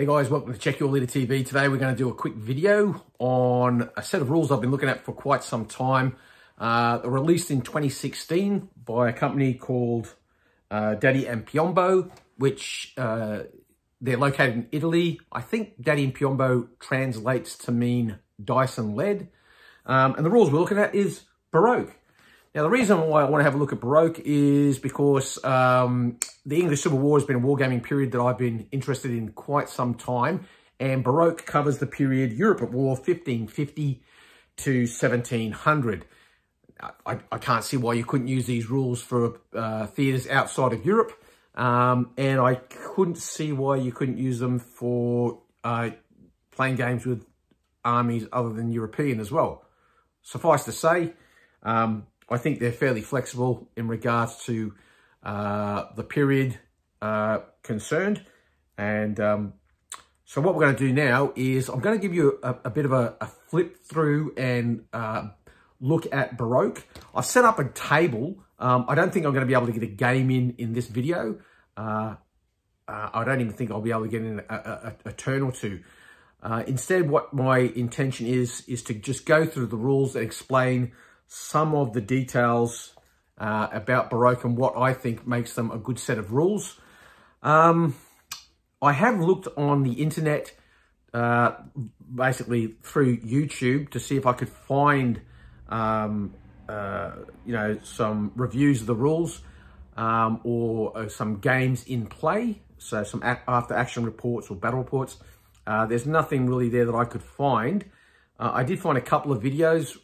Hey guys, welcome to Check Your Leader TV. Today we're going to do a quick video on a set of rules I've been looking at for quite some time. They're released in 2016 by a company called Daddy and Piombo, which they're located in Italy. I think Daddy and Piombo translates to mean dice and lead. And the rules we're looking at is Baroque. Now, the reason why I want to have a look at Baroque is because the English Civil War has been a wargaming period that I've been interested in quite some time. And Baroque covers the period Europe at War, 1550 to 1700. I can't see why you couldn't use these rules for theatres outside of Europe. And I couldn't see why you couldn't use them for playing games with armies other than European as well. Suffice to say, I think they're fairly flexible in regards to the period concerned. And so what we're going to do now is I'm going to give you a bit of a flip through and look at Baroque. I've set up a table. I don't think I'm going to be able to get a game in this video. I don't even think I'll be able to get in a turn or two. Instead, what my intention is to just go through the rules and explain some of the details about Baroque and what I think makes them a good set of rules. I have looked on the internet, basically through YouTube, to see if I could find, some reviews of the rules or some games in play. So some after action reports or battle reports. There's nothing really there that I could find. I did find a couple of videos.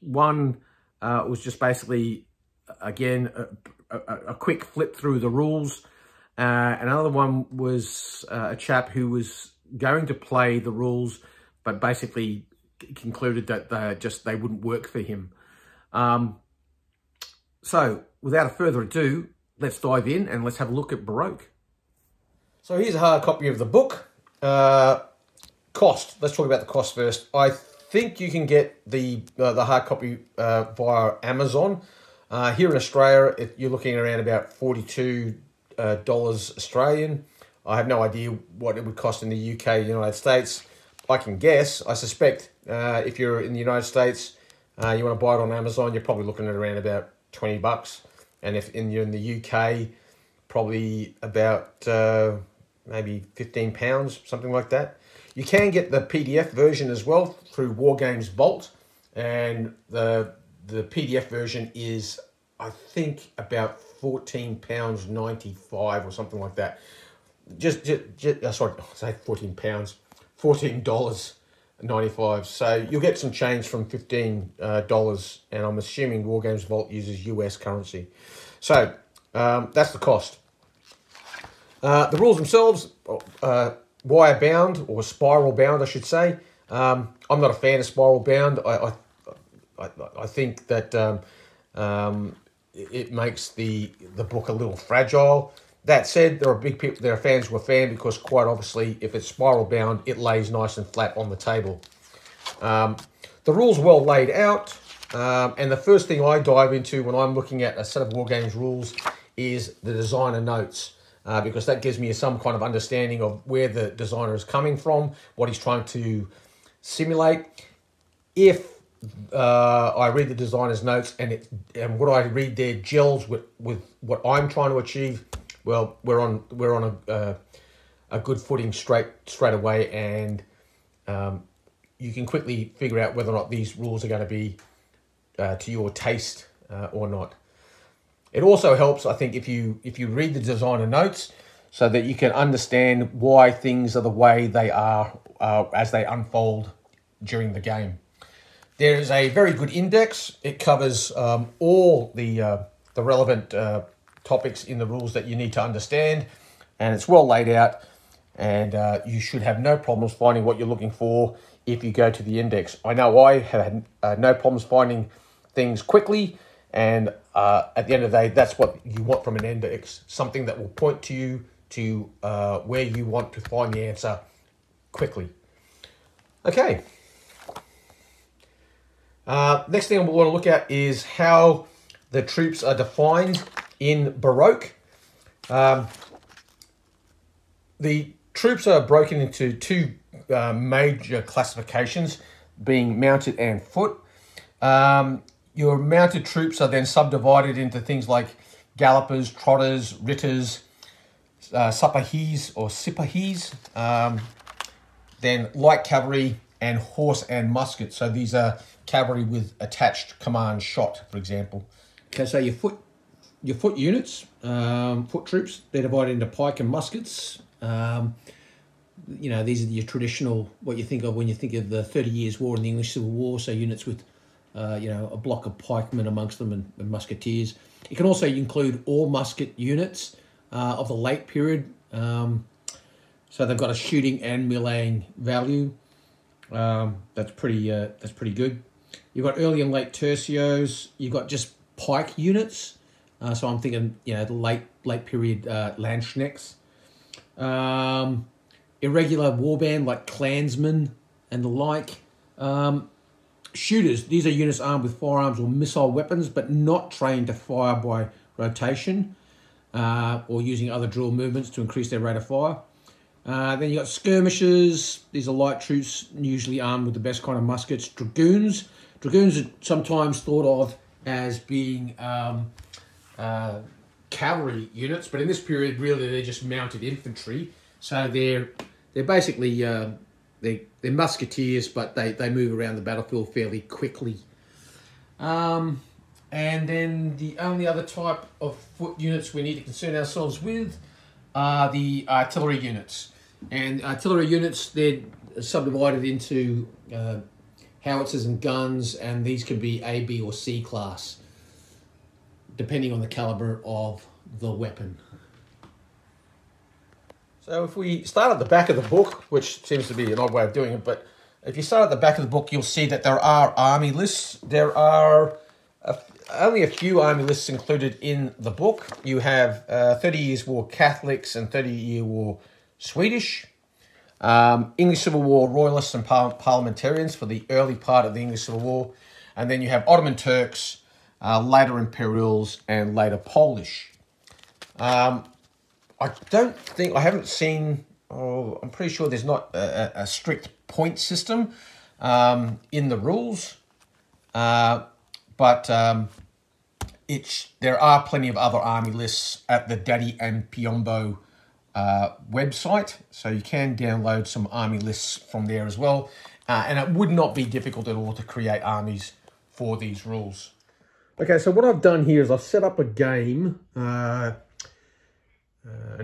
One was just basically, again, a quick flip through the rules. Another one was a chap who was going to play the rules, but basically concluded that they wouldn't work for him. So without further ado, let's dive in and let's have a look at Baroque. So here's a hard copy of the book. Cost. Let's talk about the cost first. I think you can get the hard copy via Amazon. Here in Australia, you're looking around about $42 Australian. I have no idea what it would cost in the UK, United States. I can guess. I suspect if you're in the United States, you want to buy it on Amazon, you're probably looking at around about $20. And if you're in the UK, probably about maybe £15, something like that. You can get the PDF version as well through Wargames Vault, and the PDF version is, I think, about £14.95 or something like that. Sorry, say £14, $14.95. So you'll get some change from $15, and I'm assuming Wargames Vault uses US currency. So that's the cost. The rules themselves, wire bound or spiral bound, I should say. I'm not a fan of spiral bound. I think that it makes the book a little fragile. That said, there are fans who are fan because quite obviously, if it's spiral bound, it lays nice and flat on the table. The rules are well laid out, and the first thing I dive into when I'm looking at a set of Wargames rules is the designer notes. Because that gives me some kind of understanding of where the designer is coming from, what he's trying to simulate. If I read the designer's notes and what I read there gels with what I'm trying to achieve, well, we're on a good footing straight away, and you can quickly figure out whether or not these rules are going to be to your taste or not. It also helps, I think, if you read the designer notes so that you can understand why things are the way they are as they unfold during the game. There is a very good index. It covers all the relevant topics in the rules that you need to understand, and it's well laid out, and you should have no problems finding what you're looking for if you go to the index. I know I have had no problems finding things quickly. And at the end of the day, that's what you want from an index, something that will point to you to where you want to find the answer quickly. Okay. Next thing I want to look at is how the troops are defined in Baroque. The troops are broken into two major classifications, being mounted and foot. Your mounted troops are then subdivided into things like gallopers, trotters, ritters, sapahis or sipahis, then light cavalry, and horse and musket. So these are cavalry with attached command shot, for example. Okay, so your foot units, foot troops, they're divided into pike and muskets. You know, these are your traditional, what you think of when you think of the 30 Years' War and the English Civil War. So units with, you know, a block of pikemen amongst them and musketeers. It can also include all musket units of the late period. So they've got a shooting and meleeing value. That's pretty good. You've got early and late tercios. You've got just pike units. So I'm thinking, you know, the late period Landsknechts. Irregular warband like clansmen and the like. Shooters, these are units armed with firearms or missile weapons, but not trained to fire by rotation or using other drill movements to increase their rate of fire. Then you got skirmishers. These are light troops, usually armed with the best kind of muskets. Dragoons. Dragoons are sometimes thought of as being cavalry units, but in this period, really, they're just mounted infantry. So they're basically they're musketeers, but they move around the battlefield fairly quickly. And then the only other type of foot units we need to concern ourselves with are the artillery units. And artillery units, they're subdivided into howitzers and guns, and these can be A, B, or C class, depending on the caliber of the weapon. So if we start at the back of the book, which seems to be an odd way of doing it, but if you start at the back of the book, you'll see that there are army lists. There are only a few army lists included in the book. You have 30 Years' War Catholics and 30-Year War Swedish, English Civil War Royalists and Parliamentarians for the early part of the English Civil War, and then you have Ottoman Turks, later Imperials, and later Polish. I haven't seen, I'm pretty sure there's not a strict point system in the rules, but there are plenty of other army lists at the Daddy and Piombo website, so you can download some army lists from there as well, and it would not be difficult at all to create armies for these rules. Okay, so what I've done here is I've set up a game, an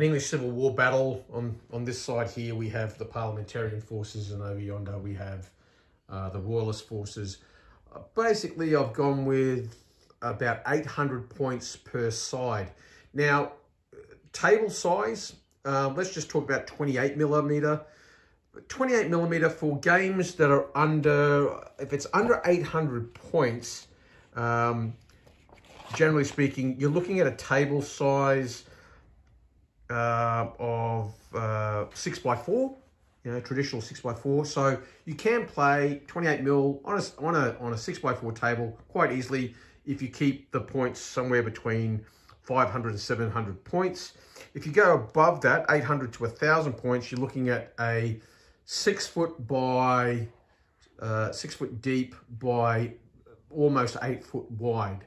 English Civil War battle. On this side here, we have the Parliamentarian forces, and over yonder we have the Royalist forces. Basically, I've gone with about 800 points per side. Now, table size, let's just talk about 28mm. 28mm for games that are under, if it's under 800 points, generally speaking, you're looking at a table size of 6x4, you know, traditional 6x4. So you can play 28mm on a 6x4 table quite easily if you keep the points somewhere between 500 and 700 points. If you go above that, 800 to 1,000 points, you're looking at a 6 foot by 6 foot deep by almost 8 foot wide.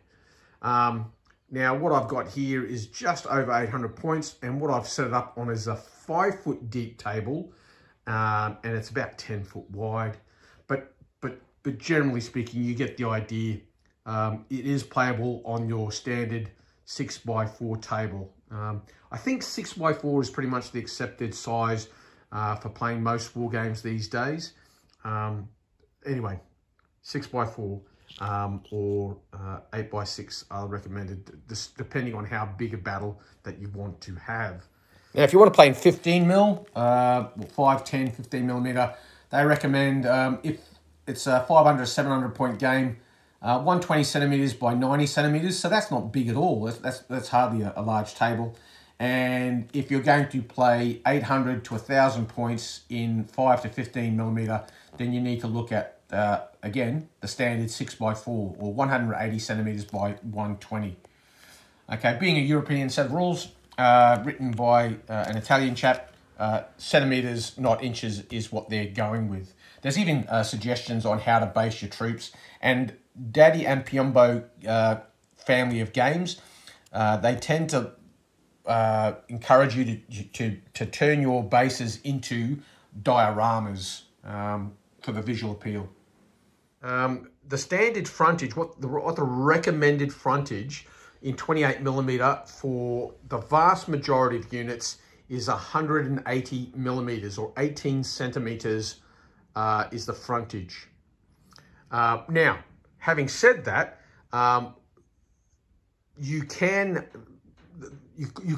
Now, what I've got here is just over 800 points, and what I've set it up on is a 5 foot deep table, and it's about 10 foot wide. But generally speaking, you get the idea. It is playable on your standard 6x4 table. I think 6x4 is pretty much the accepted size for playing most war games these days. Anyway, 6x4. Or 8x6 are recommended, depending on how big a battle that you want to have. Now, if you want to play in 15mm, 5, 10, 15mm, they recommend, if it's a 500, 700 point game, 120 centimeters by 90 centimeters. So that's not big at all. That's hardly a large table. And if you're going to play 800 to 1,000 points in 5 to 15mm, then you need to look at again, the standard 6x4 or 180 centimeters by 120. Okay, being a European set of rules written by an Italian chap, centimeters, not inches, is what they're going with. There's even suggestions on how to base your troops. And Daddy and Piombo family of games, they tend to encourage you to turn your bases into dioramas for the visual appeal. The standard frontage, what the recommended frontage in 28mm for the vast majority of units is 180mm, or 18 centimeters is the frontage. Now, having said that, you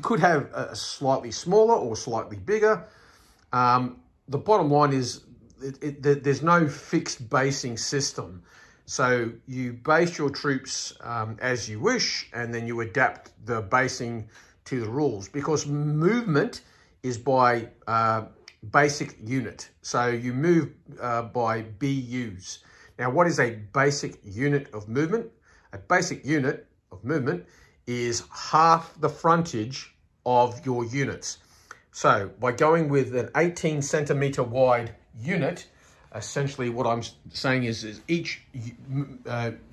could have a slightly smaller or slightly bigger. The bottom line is there's no fixed basing system. So you base your troops as you wish, and then you adapt the basing to the rules, because movement is by basic unit. So you move by BUs. Now, what is a basic unit of movement? A basic unit of movement is half the frontage of your units. So by going with an 18 centimeter wide unit, essentially what I'm saying is each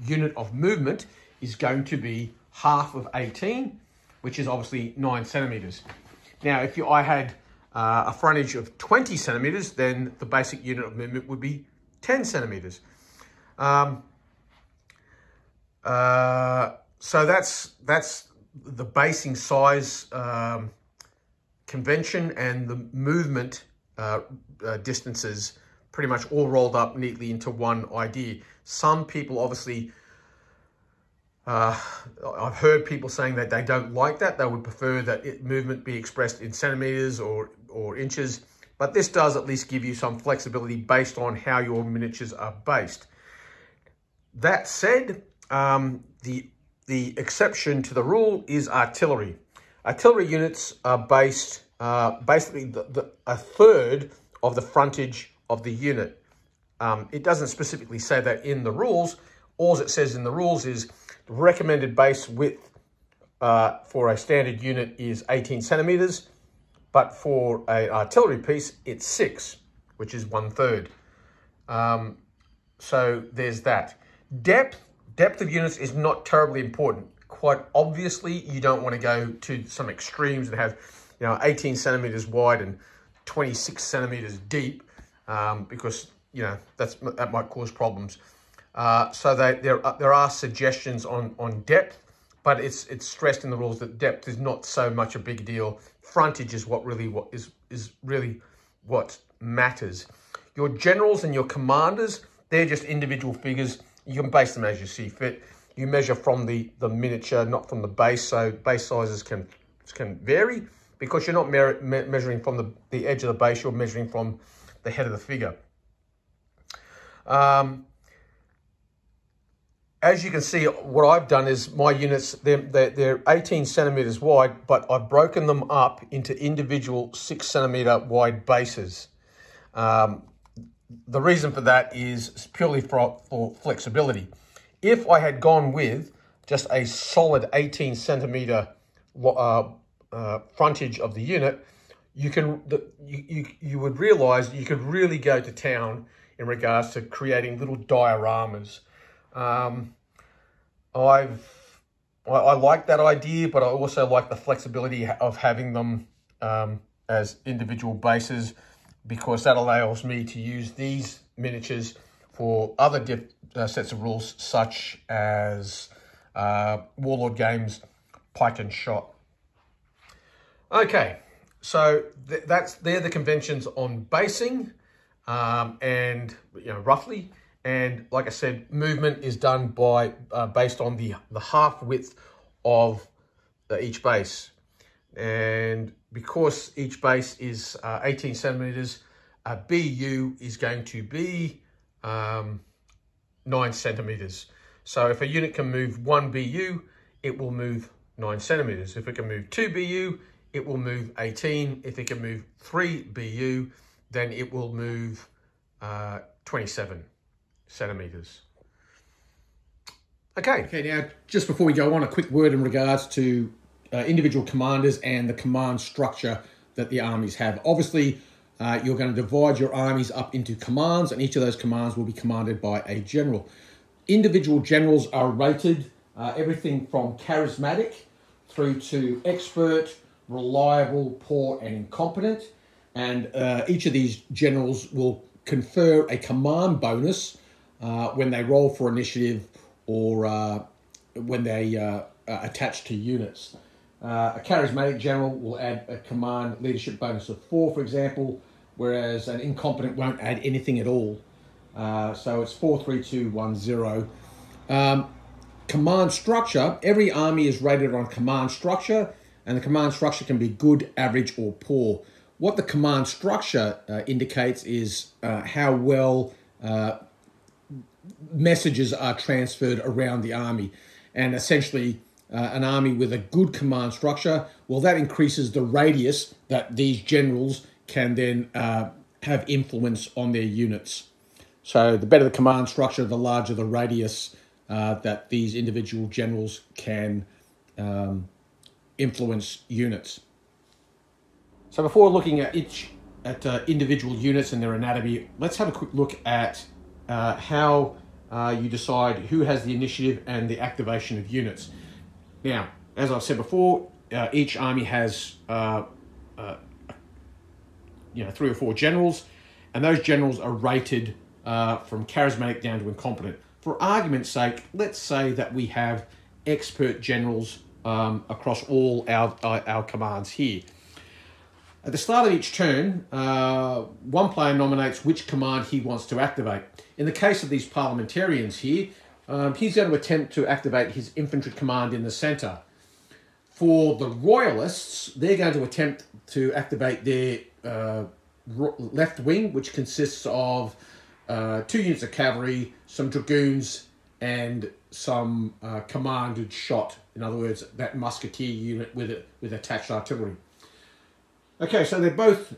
unit of movement is going to be half of 18, which is obviously 9 centimeters. Now, if I had a frontage of 20 centimeters, then the basic unit of movement would be 10 centimeters. So that's the basing size convention, and the movement distances pretty much all rolled up neatly into one idea. Some people obviously, I've heard people saying that they don't like that. They would prefer that movement be expressed in centimeters or inches, but this does at least give you some flexibility based on how your miniatures are based. That said, the exception to the rule is artillery. Artillery units are based basically a third of the frontage of the unit. It doesn't specifically say that in the rules. All it says in the rules is the recommended base width for a standard unit is 18 centimeters, but for an artillery piece, it's 6, which is 1/3. So there's that. Depth of units is not terribly important. Quite obviously, you don't want to go to some extremes and have, 18 centimeters wide and 26 centimeters deep, because, that might cause problems. So there are suggestions on depth, but it's stressed in the rules that depth is not so much a big deal. Frontage is what matters. Your generals and your commanders, they're just individual figures. You can base them as you see fit. You measure from the miniature, not from the base. So base sizes can vary, because you're not measuring from the edge of the base. You're measuring from the head of the figure. As you can see, what I've done is my units, they're 18 centimeters wide, but I've broken them up into individual 6 centimeter wide bases. The reason for that is purely for flexibility. If I had gone with just a solid 18 centimeter frontage of the unit, you would realize you could really go to town in regards to creating little dioramas. I like that idea, but I also like the flexibility of having them as individual bases, because that allows me to use these miniatures for other sets of rules, such as Warlord games, pike and shot. Okay, so they're the conventions on basing, and roughly. And like I said, movement is done by based on the half width of each base. And because each base is 18 centimeters, a BU is going to be 9 centimeters. So if a unit can move 1 BU, it will move 9 centimeters. If it can move 2 BU, it will move 18. If it can move 3 BU, then it will move 27 centimeters. Okay, now just before we go on, a quick word in regards to individual commanders and the command structure that the armies have. Obviously, you're going to divide your armies up into commands, and each of those commands will be commanded by a general. Individual generals are rated everything from charismatic through to expert, reliable, poor, and incompetent. And each of these generals will confer a command bonus when they roll for initiative or when they attach to units. A charismatic general will add a command leadership bonus of 4, for example, whereas an incompetent won't add anything at all. So it's 4, 3, 2, 1, 0. Command structure, every army is rated on command structure, and the command structure can be good, average, or poor. What the command structure indicates is how well messages are transferred around the army. And essentially, an army with a good command structure, well, that increases the radius that these generals can then have influence on their units. So the better the command structure, the larger the radius that these individual generals can influence units. So before looking at individual units and their anatomy, let's have a quick look at how you decide who has the initiative and the activation of units. Now, as I've said before, each army has 3 or 4 generals, and those generals are rated from charismatic down to incompetent. For argument's sake, let's say that we have expert generals across all our commands here. At the start of each turn, one player nominates which command he wants to activate. In the case of these parliamentarians here, he's going to attempt to activate his infantry command in the centre. For the royalists, they're going to attempt to activate their left wing, which consists of 2 units of cavalry, some dragoons, and some commanded shot. In other words, that musketeer unit with attached artillery. Okay, so they're both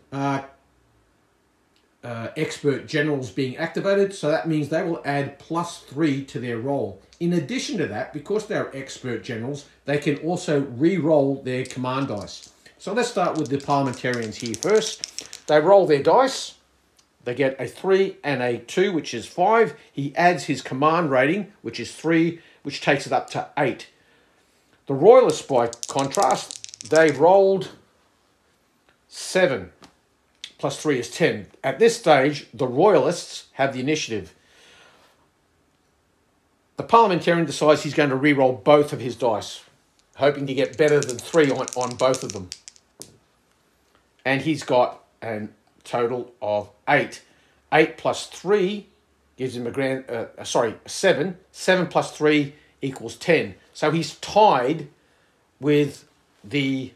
expert generals being activated, so that means they will add +3 to their roll. In addition to that, because they're expert generals, they can also re-roll their command dice. So let's start with the parliamentarians here first. They roll their dice. They get a 3 and a 2, which is 5. He adds his command rating, which is 3, which takes it up to 8. The royalists, by contrast, they rolled 7 plus 3 is 10. At this stage, the royalists have the initiative. The parliamentarian decides he's going to re-roll both of his dice, hoping to get better than 3 on both of them. And he's got a total of 8. 8 plus 3 gives him a 7. 7 plus 3 equals 10. So he's tied with the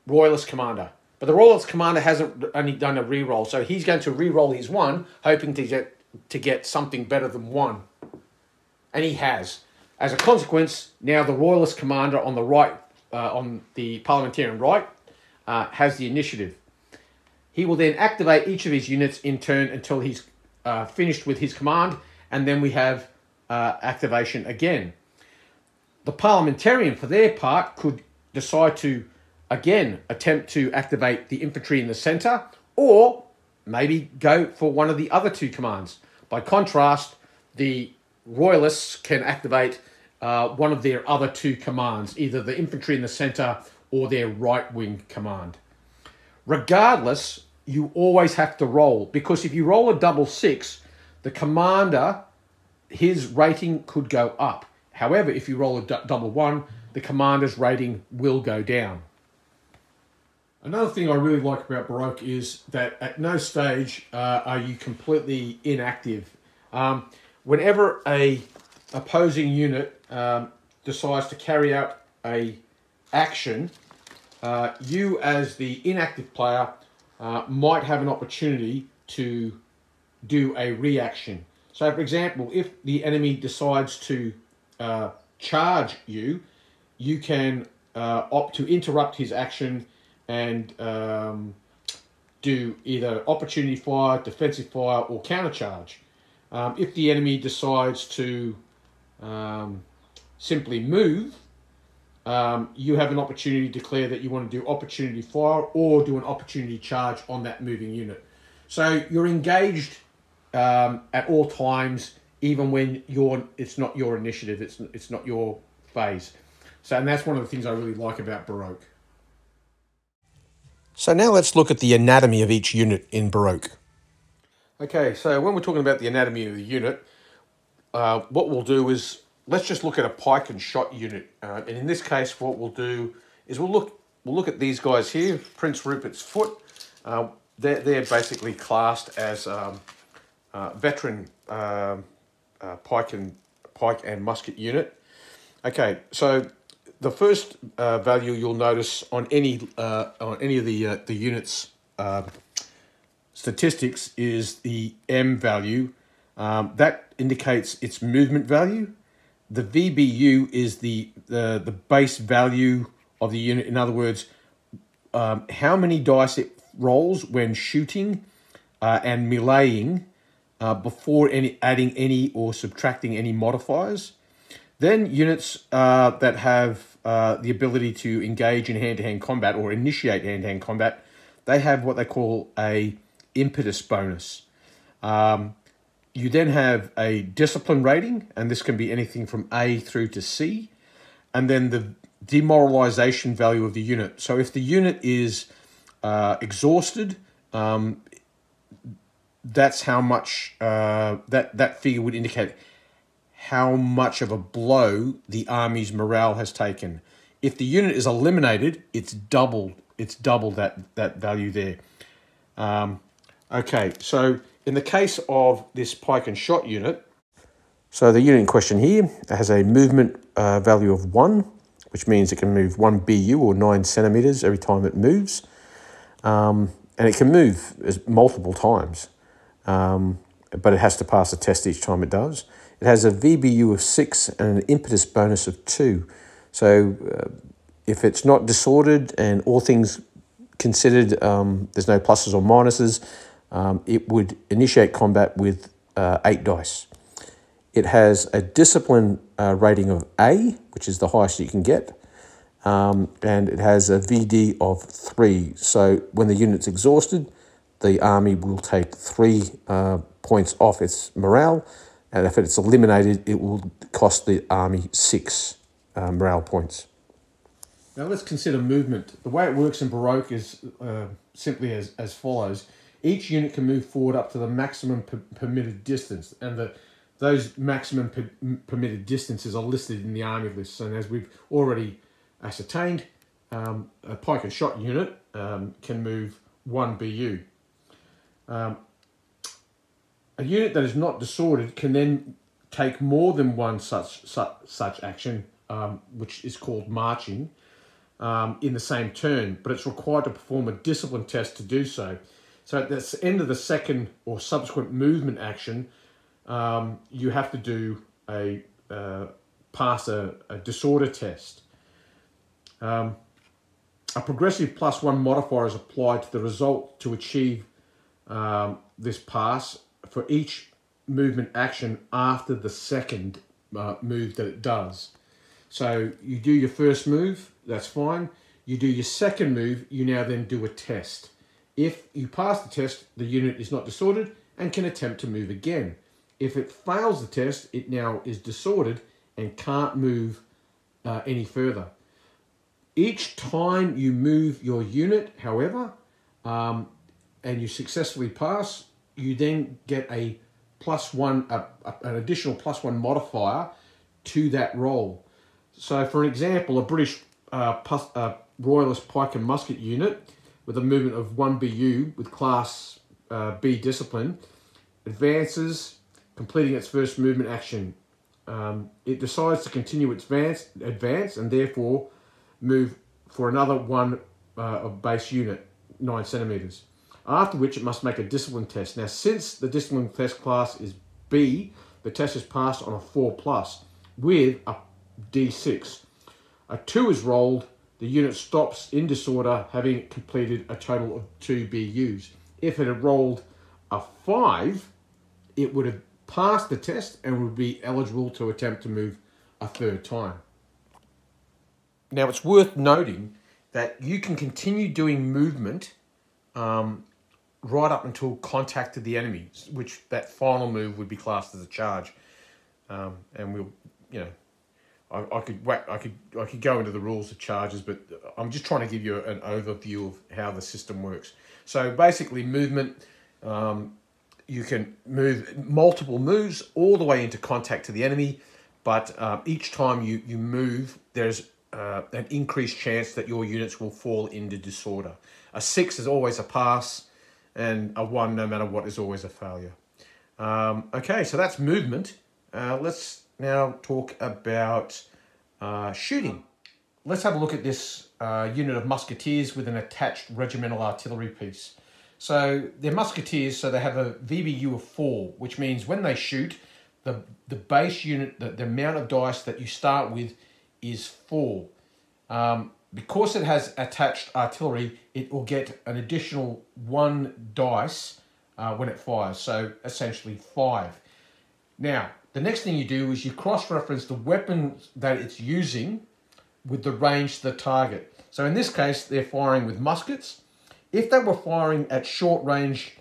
royalist commander. But the royalist commander hasn't only done a re-roll, so he's going to re-roll his 1, hoping to get something better than 1. And he has. As a consequence, now the royalist commander on the right, on the parliamentarian right, has the initiative. He will then activate each of his units in turn until he's finished with his command, and then we have activation again. The parliamentarian, for their part, could decide to again attempt to activate the infantry in the centre, or maybe go for one of the other 2 commands. By contrast, the royalists can activate one of their other 2 commands, either the infantry in the centre or their right wing command. Regardless, you always have to roll, because if you roll a double 6, the commander, his rating could go up. However, if you roll a double 1, the commander's rating will go down. Another thing I really like about Baroque is that at no stage are you completely inactive. Whenever a opposing unit decides to carry out a action, you as the inactive player might have an opportunity to do a reaction. So for example, if the enemy decides to charge you, you can opt to interrupt his action and do either opportunity fire, defensive fire, or countercharge. If the enemy decides to simply move, you have an opportunity to declare that you want to do opportunity fire or do an opportunity charge on that moving unit. So you're engaged at all times, even when it's not your initiative, it's not your phase. So, and that's one of the things I really like about Baroque. So now let's look at the anatomy of each unit in Baroque. Okay, so when we're talking about the anatomy of the unit, what we'll do is, let's just look at a pike and shot unit. And in this case, what we'll do is we'll look at these guys here, Prince Rupert's Foot. They're basically classed as veteran pike and musket unit. Okay, so the first value you'll notice on any of the unit's statistics is the M value. That indicates its movement value. The VBU is the base value of the unit. In other words, how many dice it rolls when shooting and meleeing before adding any or subtracting any modifiers. Then units that have the ability to engage in hand-to-hand combat or initiate hand-to-hand combat, they have what they call a impetus bonus. You then have a discipline rating, and this can be anything from A through to C, and then the demoralization value of the unit. So if the unit is exhausted, that's how much that figure would indicate how much of a blow the army's morale has taken. If the unit is eliminated, it's doubled that value there. Okay, so in the case of this pike and shot unit, so the unit in question here has a movement value of 1, which means it can move 1 BU or 9 centimeters every time it moves. And it can move multiple times, but it has to pass a test each time it does. It has a VBU of 6 and an impetus bonus of 2. So if it's not disordered and all things considered, there's no pluses or minuses, it would initiate combat with 8 dice. It has a discipline rating of A, which is the highest you can get, and it has a VD of 3. So when the unit's exhausted, the army will take 3 points off its morale, and if it's eliminated, it will cost the army 6 morale points. Now let's consider movement. The way it works in Baroque is simply as follows. Each unit can move forward up to the maximum permitted distance, and those maximum permitted distances are listed in the army list. And as we've already ascertained, a pike and shot unit can move 1 BU. A unit that is not disordered can then take more than one such action, which is called marching, in the same turn, but it's required to perform a discipline test to do so. So at the end of the second or subsequent movement action, you have to do pass a disorder test. A progressive +1 modifier is applied to the result to achieve this pass for each movement action after the second move that it does. So you do your first move, that's fine. You do your second move, you now then do a test. If you pass the test, the unit is not disordered and can attempt to move again. If it fails the test, it now is disordered and can't move any further. Each time you move your unit, however, and you successfully pass, you then get an additional +1 modifier to that roll. So for an example, a British Royalist pike and musket unit with a movement of 1 BU with class B discipline advances, completing its first movement action. It decides to continue its advance and therefore move for another 1 of base unit, 9 centimeters. After which it must make a discipline test. Now, since the discipline test class is B, the test is passed on a 4+ with a D6. A 2 is rolled, the unit stops in disorder, having completed a total of 2 BUs. If it had rolled a 5, it would have passed the test and would be eligible to attempt to move a 3rd time. Now, it's worth noting that you can continue doing movement right up until contact to the enemy, which that final move would be classed as a charge. And we'll, you know, I could go into the rules of charges, but I'm just trying to give you an overview of how the system works. So basically, movement, you can move multiple moves all the way into contact to the enemy, but each time you move, there's an increased chance that your units will fall into disorder. A 6 is always a pass, and a 1, no matter what, is always a failure. Okay, so that's movement. Let's now talk about shooting. Let's have a look at this unit of musketeers with an attached regimental artillery piece. So they're musketeers, so they have a VBU of 4, which means when they shoot, the base unit, the amount of dice that you start with is 4. Because it has attached artillery, it will get an additional 1 dice when it fires, so essentially 5. Now, the next thing you do is you cross-reference the weapon that it's using with the range to the target. So in this case, they're firing with muskets. If they were firing at short range,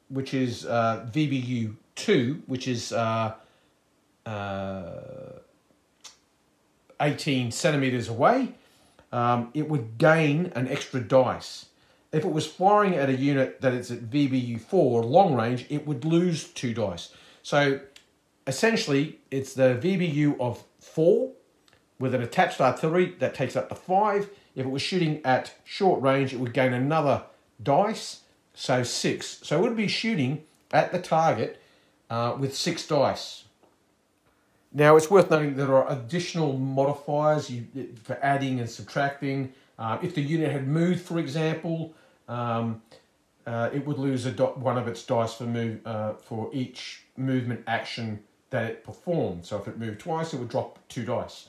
which is VBU 2, which is 18 centimeters away, it would gain an extra dice. If it was firing at a unit that is at VBU 4, long range, it would lose 2 dice. So essentially, it's the VBU of 4 with an attached artillery that takes up to 5. If it was shooting at short range, it would gain another dice, so 6. So it would be shooting at the target with 6 dice. Now, it's worth noting there are additional modifiers for adding and subtracting. If the unit had moved, for example, it would lose one of its dice for each movement action that it performed. So if it moved twice, it would drop 2 dice.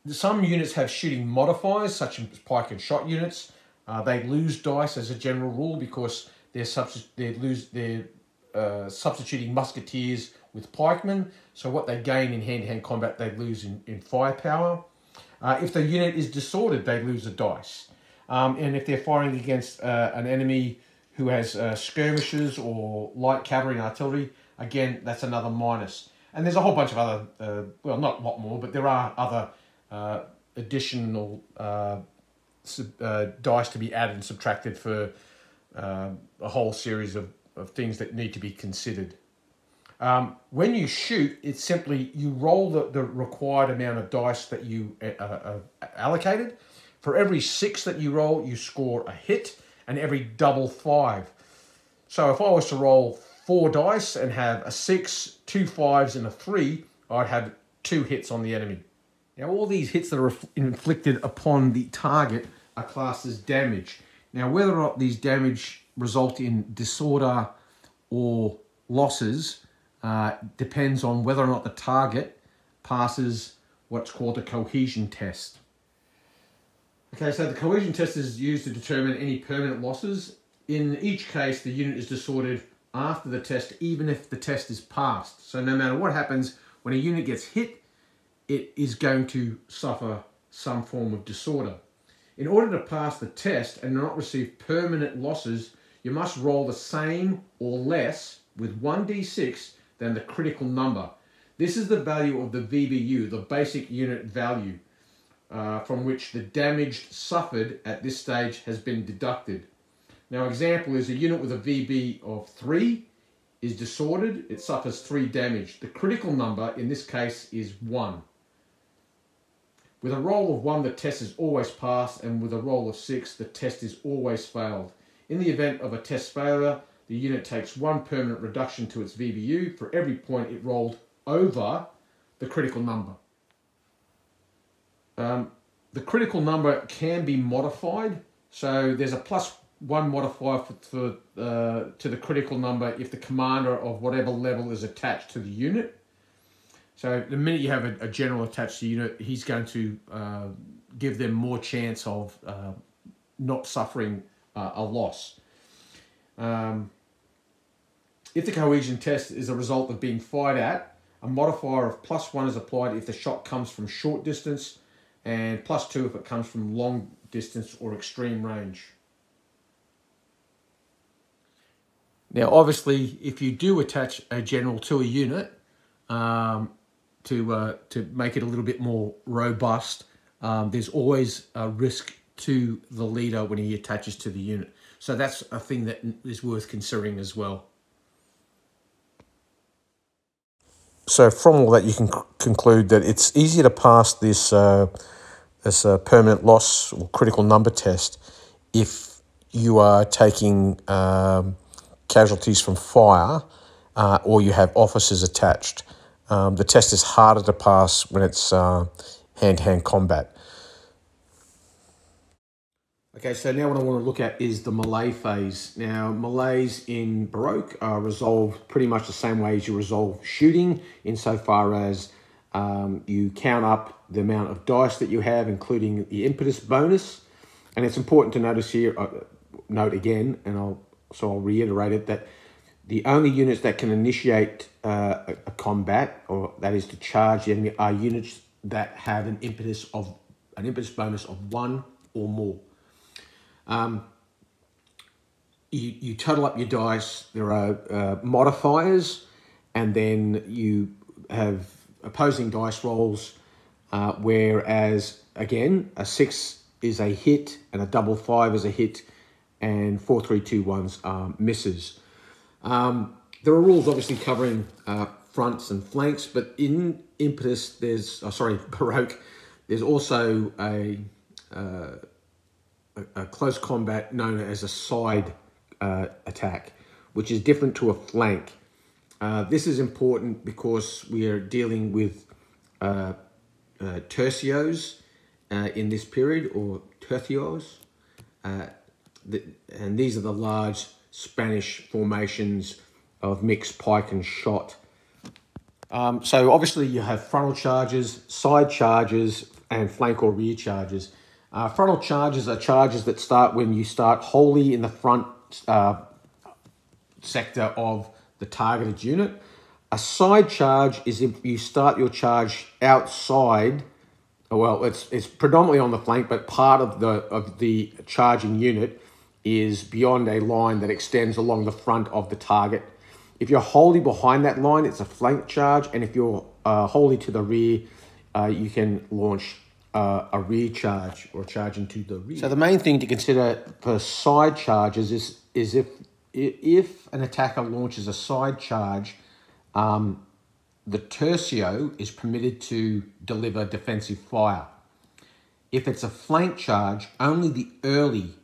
Some units have shooting modifiers, such as pike and shot units. They lose dice as a general rule because they're substituting musketeers with pikemen. So what they gain in hand-to-hand combat, they lose in firepower. If the unit is disordered, they lose a dice. And if they're firing against an enemy who has skirmishers or light cavalry and artillery, again, that's another minus. And there's a whole bunch of other, well, not a lot more, but there are other additional dice to be added and subtracted for a whole series of things that need to be considered. When you shoot, it's simply you roll the required amount of dice that you allocated. For every 6 that you roll, you score a hit, and every double 5. So if I was to roll 4 dice and have a 6, 2 5s, and a 3, I'd have 2 hits on the enemy. Now, all these hits that are inflicted upon the target are classed as damage. Now, whether or not these damage result in disorder or losses depends on whether or not the target passes what's called a cohesion test. Okay, so the cohesion test is used to determine any permanent losses. In each case, the unit is disordered after the test, even if the test is passed. So no matter what happens, when a unit gets hit, it is going to suffer some form of disorder. In order to pass the test and not receive permanent losses, you must roll the same or less with 1d6 than the critical number. This is the value of the VBU, the basic unit value, from which the damage suffered at this stage has been deducted. Now, example is a unit with a VB of 3 is disordered, it suffers 3 damage. The critical number in this case is 1. With a roll of 1, the test is always passed, and with a roll of 6, the test is always failed. In the event of a test failure, the unit takes 1 permanent reduction to its VBU for every point it rolled over the critical number. The critical number can be modified, so there's a +1 modifier to the critical number if the commander of whatever level is attached to the unit. So the minute you have a general attached to the unit, he's going to give them more chance of not suffering a loss. If the cohesion test is a result of being fired at, A modifier of +1 is applied if the shot comes from short distance, and +2 if it comes from long distance or extreme range. Now, obviously, if you do attach a general to a unit to make it a little bit more robust, there's always a risk to the leader when he attaches to the unit. So that's a thing that is worth considering as well. So from all that, you can conclude that it's easier to pass this permanent loss or critical number test if you are taking casualties from fire or you have officers attached. The test is harder to pass when it's hand-to-hand combat. Okay, so now what I want to look at is the melee phase. Now, melees in Baroque are resolved pretty much the same way as you resolve shooting, insofar as you count up the amount of dice that you have, including the impetus bonus. And it's important to notice here, note again, and I'll reiterate it, that the only units that can initiate a combat, or that is to charge the enemy, are units that have an impetus bonus of 1 or more. You total up your dice. There are modifiers, and then you have opposing dice rolls, whereas again a 6 is a hit and a double 5 is a hit, and 4, 3, 2, 1s are misses. There are rules obviously covering fronts and flanks, but in impetus Baroque, there's also a close combat known as a side attack, which is different to a flank. This is important because we are dealing with tercios in this period, or tercios, and these are the large Spanish formations of mixed pike and shot. So obviously you have frontal charges, side charges, and flank or rear charges. Frontal charges are charges that start when you start wholly in the front sector of the targeted unit. A side charge is if you start your charge outside. Well, it's predominantly on the flank, but part of the charging unit is beyond a line that extends along the front of the target. If you're wholly behind that line, it's a flank charge, and if you're wholly to the rear, you can launch a rear charge, or charge into the rear. So the main thing to consider for side charges is if an attacker launches a side charge, the tercio is permitted to deliver defensive fire. If it's a flank charge, only the early,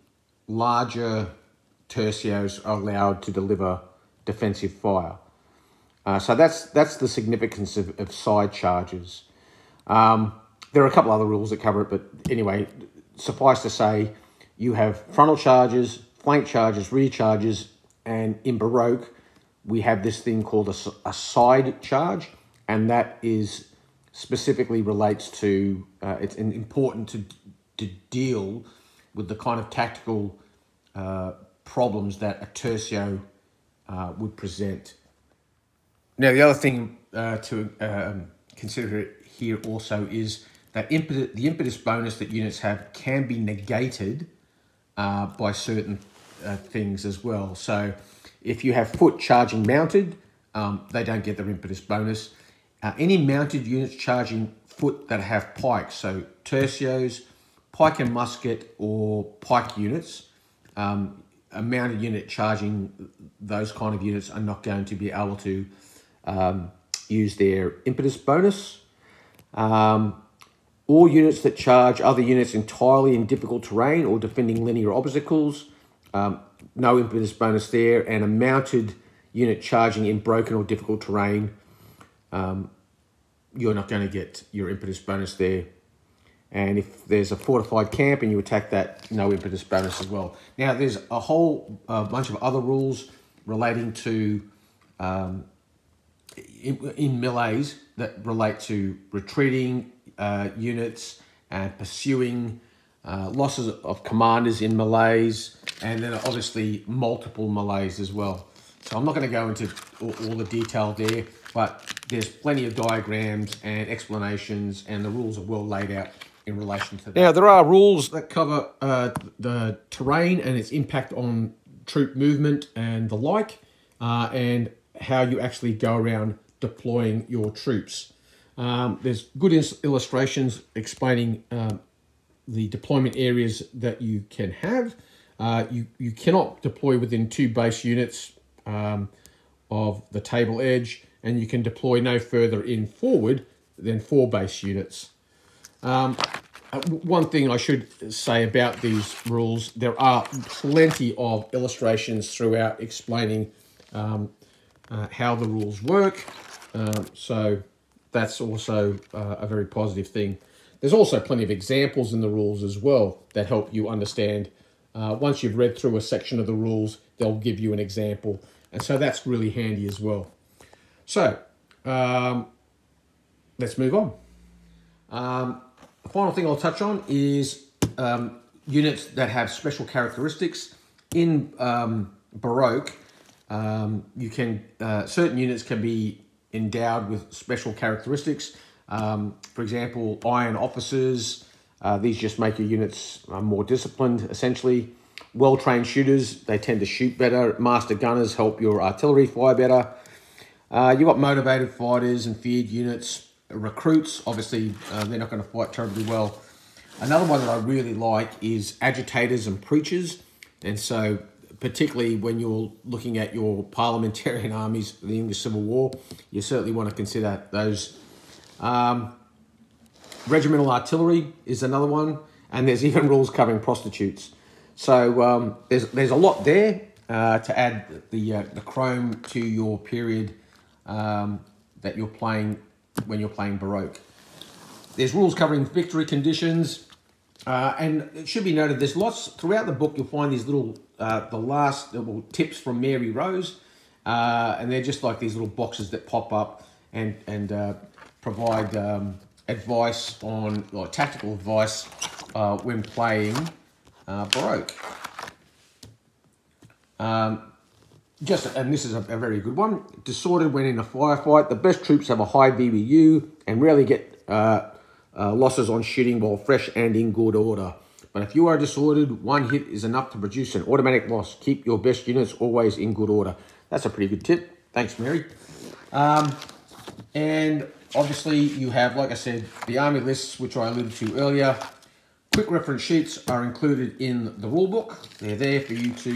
larger tercios are allowed to deliver defensive fire. So that's the significance of side charges. There are a couple other rules that cover it, but anyway, suffice to say, you have frontal charges, flank charges, rear charges, and in Baroque, we have this thing called a side charge, and that is specifically relates to, it's important to deal with the kind of tactical problems that a tercio would present. Now, the other thing to consider here also is that the impetus bonus that units have can be negated by certain things as well. So if you have foot charging mounted, they don't get their impetus bonus. Any mounted units charging foot that have pikes, so tercios, pike and musket, or pike units, a mounted unit charging those kind of units are not going to be able to use their impetus bonus. All units that charge other units entirely in difficult terrain or defending linear obstacles, no impetus bonus there. And a mounted unit charging in broken or difficult terrain, you're not going to get your impetus bonus there. And if there's a fortified camp and you attack that, no impetus bonus as well. Now, there's a whole bunch of other rules relating to, in melees, that relate to retreating units and pursuing, losses of commanders in melees, and then obviously multiple melees as well. So I'm not going to go into all the detail there, but there's plenty of diagrams and explanations, and the rules are well laid out in relation to that. Now, there are rules that cover the terrain and its impact on troop movement and the like, and how you actually go around deploying your troops. There's good illustrations explaining the deployment areas that you can have. You cannot deploy within 2 base units of the table edge, and you can deploy no further in forward than 4 base units. One thing I should say about these rules, there are plenty of illustrations throughout explaining how the rules work. So that's also a very positive thing. There's also plenty of examples in the rules as well that help you understand. Once you've read through a section of the rules, they'll give you an example. And so that's really handy as well. So let's move on. The final thing I'll touch on is units that have special characteristics. In Baroque, certain units can be endowed with special characteristics. For example, iron officers. These just make your units more disciplined, essentially. Well-trained shooters, they tend to shoot better. Master gunners help your artillery fire better. You've got motivated fighters and feared units. Recruits, obviously, they're not going to fight terribly well. Another one that I really like is agitators and preachers. And so, particularly when you're looking at your parliamentarian armies, the English Civil War, you certainly want to consider those. Regimental artillery is another one, and there's even rules covering prostitutes. So there's a lot there to add the chrome to your period that you're playing when you're playing Baroque. There's rules covering victory conditions, and it should be noted there's lots throughout the book. You'll find these little the last little tips from Mary Rose, and they're just like these little boxes that pop up and provide advice on, like, tactical advice when playing Baroque. And this is a very good one. Disordered when in a firefight. The best troops have a high VBU and rarely get losses on shooting while fresh and in good order. But if you are disordered, 1 hit is enough to produce an automatic loss. Keep your best units always in good order. That's a pretty good tip. Thanks, Mary. And obviously you have, like I said, the army lists, which I alluded to earlier. Quick reference sheets are included in the rule book. They're there for you to,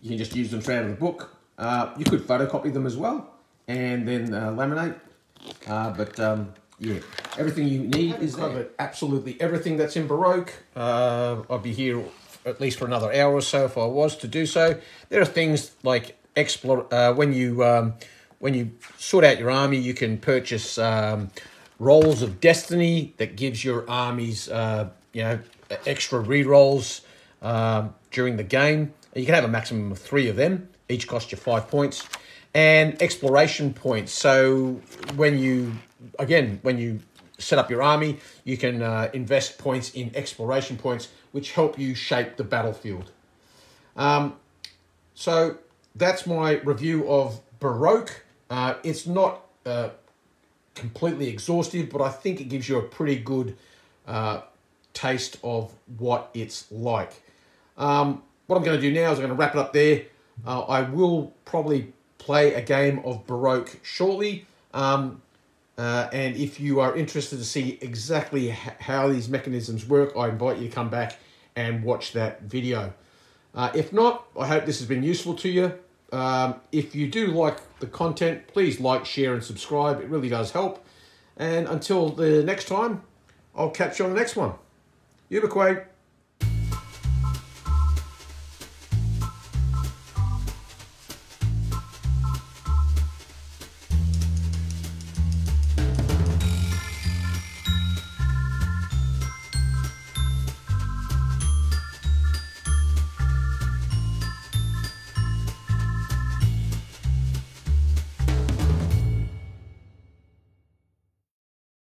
you can just use them straight out of the book. You could photocopy them as well and then laminate. Yeah, everything you need is there. Absolutely everything that's in Baroque. I'll be here at least for another hour or so if I was to do so. There are things like when you sort out your army, you can purchase rolls of destiny that gives your armies, extra re-rolls during the game. You can have a maximum of 3 of them. Each cost you 5 points. And exploration points. So when you set up your army, you can invest points in exploration points, which help you shape the battlefield. So that's my review of Baroque. It's not completely exhaustive, but I think it gives you a pretty good taste of what it's like. What I'm going to do now is I'm going to wrap it up there. I will probably play a game of Baroque shortly. And if you are interested to see exactly how these mechanisms work, I invite you to come back and watch that video. If not, I hope this has been useful to you. If you do like the content, please like, share, and subscribe. It really does help. And until the next time, I'll catch you on the next one. Uberquay.